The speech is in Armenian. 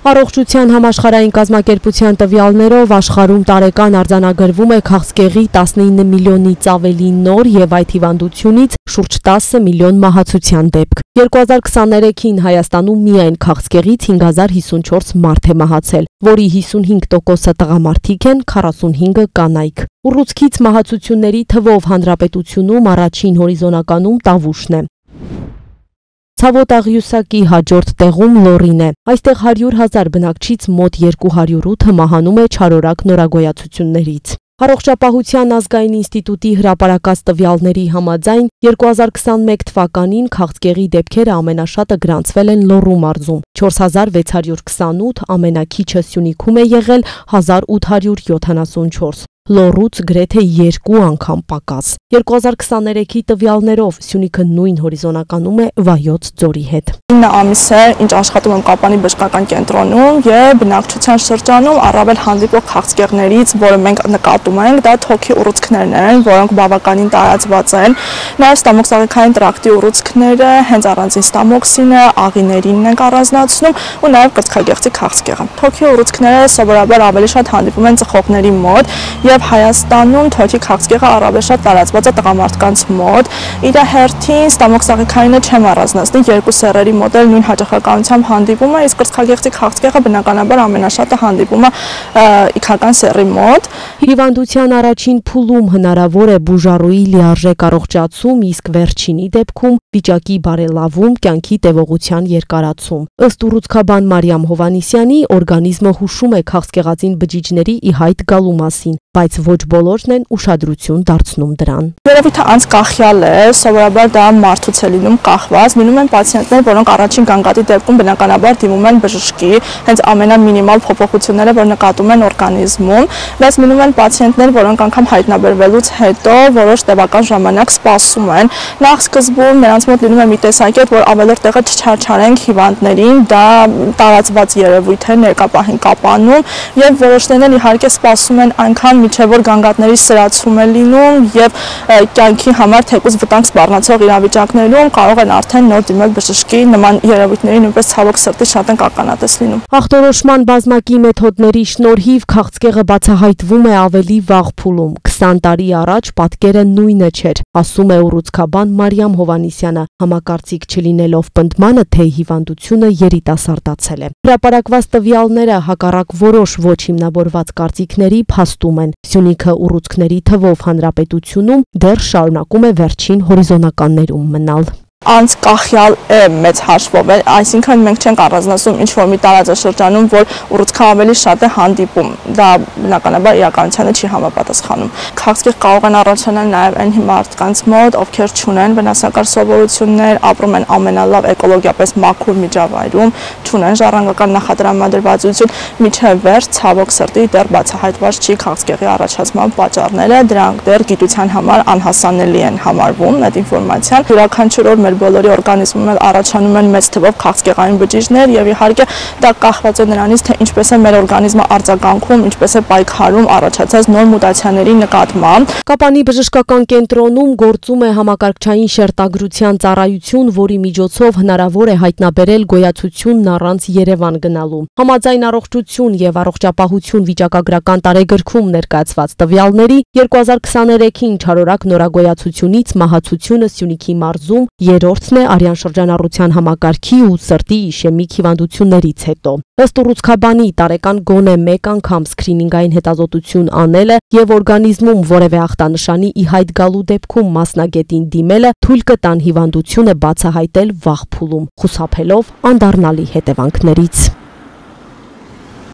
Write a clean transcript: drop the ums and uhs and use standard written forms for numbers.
Առողջության համաշխարհային կազմակերպության տվյալներով աշխարհում տարեկան արձանագրվում է քաղցկեղի 19 միլիոնից ավելի նոր եւ այդ հիվանդությունից շուրջ 10 միլիոն մահացության դեպք։ 2023-ին Հայաստանում միայն քաղցկեղից 5054 մարդ է մահացել, որի 55%-ը տղամարդիկ են, 45-ը կանայք։ Ուռուցքից մահացությունների թվով հանրապետությունում առաջին հորիզոնականում Տավուշն է։ Ցավոտ աղյուսակի հաջորդ տեղում Լոռին է։ Այստեղ 100,000 բնակչից մոտ 208-ը մահանում է չարորակ նորագոյացություններից։ Առողջապահության ազգային ինստիտուտի հրապարակած տվյալների համաձայն 2021 թվականին քաղցկեղի դեպքերը ամենաշատը գրանցվել են Լոռու մարզում՝ 4628, ամենաքիչը Սյունիքում է եղել 1874։ Լոռուց գրեթե 2 անգամ պակաս։ 2023-ի տվյալներով Սյունիքը նույն հորիզոնականում է Վայոց ձորի հետ։ 9 ամիս է, ինչ աշխատում եմ Կապանի բժշկական կենտրոնում եւ բնակչության շրջանում առավել հանդիպող քաղցկեղներից, որը մենք նկատում ենք, դա թոքի ուռուցքներն են, որոնք բավականին տարածված են։ Նաեւ ստամոքսաղիքային տրակտի ուռուցքները հենց առանձին ստամոքսինը, աղիներին ենք առանձնացնում ու նաեւ կրծքագեղձի քաղցկեղը։ Թոքի ուռուցքները սովորաբար ավելի շատ հանդիպում են ծխողների մոտ եւ Հայաստանում թոքի քաղցկեղը առավել շատ տարածված է տղամարդկանց մոտ։ Իր հերթին ստամոքսաղիքայինը չեմ առանձնացնի, երկու սեռերի մոտ էլ նույն հաճախականությամբ հանդիպում է, իսկ կրծքագեղձի քաղցկեղը բնականաբար ամենաշատը հանդիպում է իքական սեռի մոտ։ Հիվանդության առաջին փուլում հնարավոր է բուժառուի լիարժեք առողջացում, իսկ վերջինի դեպքում վիճակի բարելավում, կյանքի տևողության երկարացում։ Ըստ ուռուցքաբան Մարիամ Հովհաննիսյանի, օրգանիզմը հուշում է քաղցկեղածին բջիջների ի հայտ գալու մասին, բայց ոչ բոլորն են ուշադրություն դարձնում դրան։ Երևի թե անցկախյալ է, սովորաբար դա մարդուց է լինում կախված, լինում են պացիենտներ, որոնք առաջին գանգատի դեպքում բնականաբար դիմում են բժշկի, հենց ամենամինիմալ փոփոխությունները, որ նկատում են օրգանիզմում, բայց լինում են պացիենտներ, որոնք անգամ հայտնաբերվելուց հետո որոշ տևական ժամանակ սպասում են։ Նախ սկզբում նրանց մոտ լինում է մի տեսակետ, որ ավելորդ տեղը չչարչարենք հիվանդներին, դա տարածված երևույթ է ներկապահին Կապանում, եւ որոշներն էլ իհարկե սպասում են այնքան մինչև որ գանգատների սրացում է լինում եւ կյանքի համար թեկուզ վտանգ սպառնացող իրավիճակներում կարող են արդեն նոր դիմել բժշկի, նման երևույթների նույնպես ցավոք սրտի շատ են ականատես լինում։ Ախտորոշման բազմակի մեթոդների շնորհիվ քաղցկեղը բացահայտվում է ավելի վաղ փուլում։ 20 տարի առաջ պատկերը նույնը չէր, ասում է ուռուցքաբան Մարիամ Հովհաննիսյանը, համակարծիք չլինելով պնդմանը, թե հիվանդությունը երիտասարդացել է։ Հրապարակված տվյալները հակառակ որոշ ոչ հիմնավորված կարծիքների փաստում են։ Սյունիքը ուռուցքների թվով հանրապետությունում դեռ շարունակում է վերջին հորիզոնականներում մնալ։ Անցկախյալ է մեծ հաշվով է, այսինքն մենք չենք առանձնացնում ինչ-որ մի տարածաշրջանում, որ ուռուցքը ավելի շատ է հանդիպում, դա բնականաբար իրականությանը չի համապատասխանում։ Քաղցկեղ կարող են առաջանալ նաև այն մարդկանց մոտ, ովքեր չունեն վնասակար սովորություններ, ապրում են ամենալավ էկոլոգիապես մաքուր միջավայրում, չունեն ժառանգական նախատրամադրվածություն, միջև վերջ ցավոք սրտի դեռ բացահայտված չի քաղցկեղի առաջացման պատճառները, դրանք դեռ գիտության համար անհասանելի են համարվում, այդ ինֆորմացիան յուրաքանչյուր օր մեր բոլորի օրգանիզմում առաջանում են մեծ թվով քաղցկեղային բջիջներ եւ իհարկե դա կախված է նրանից, թե ինչպես է մեր օրգանիզմը արձագանքում, ինչպես է պայքարում առաջացած նոր մուտացիաների նկատմամբ։ Կապանի բժշկական կենտրոնում գործում է համակարգչային շերտագրության ծառայություն, որի միջոցով հնարավոր է հայտնաբերել գոյացությունն առանց Երևան գնալու։ Համաձայն առողջություն եւ առողջապահություն վիճակագրական տարեգրքում ներկայացված տվյալների 2023-ին չարորակ նորագոյացությունից մահացությունը Սյունիքի մարզում երրորդն է արյան շրջանառության համակարգի ու սրտի իշեմիկ հիվանդություններից հետո։ Ըստ ուռուցքաբանի տարեկան գոնե մեկ անգամ սկրինինգային հետազոտություն անելը եւ օրգանիզմում որևէ ախտանշանի ի հայտ գալու դեպքում մասնագետին դիմելը թույլ կտան հիվանդությունը բացահայտել վաղ փուլում, խուսափելով անդառնալի հետևանքներից։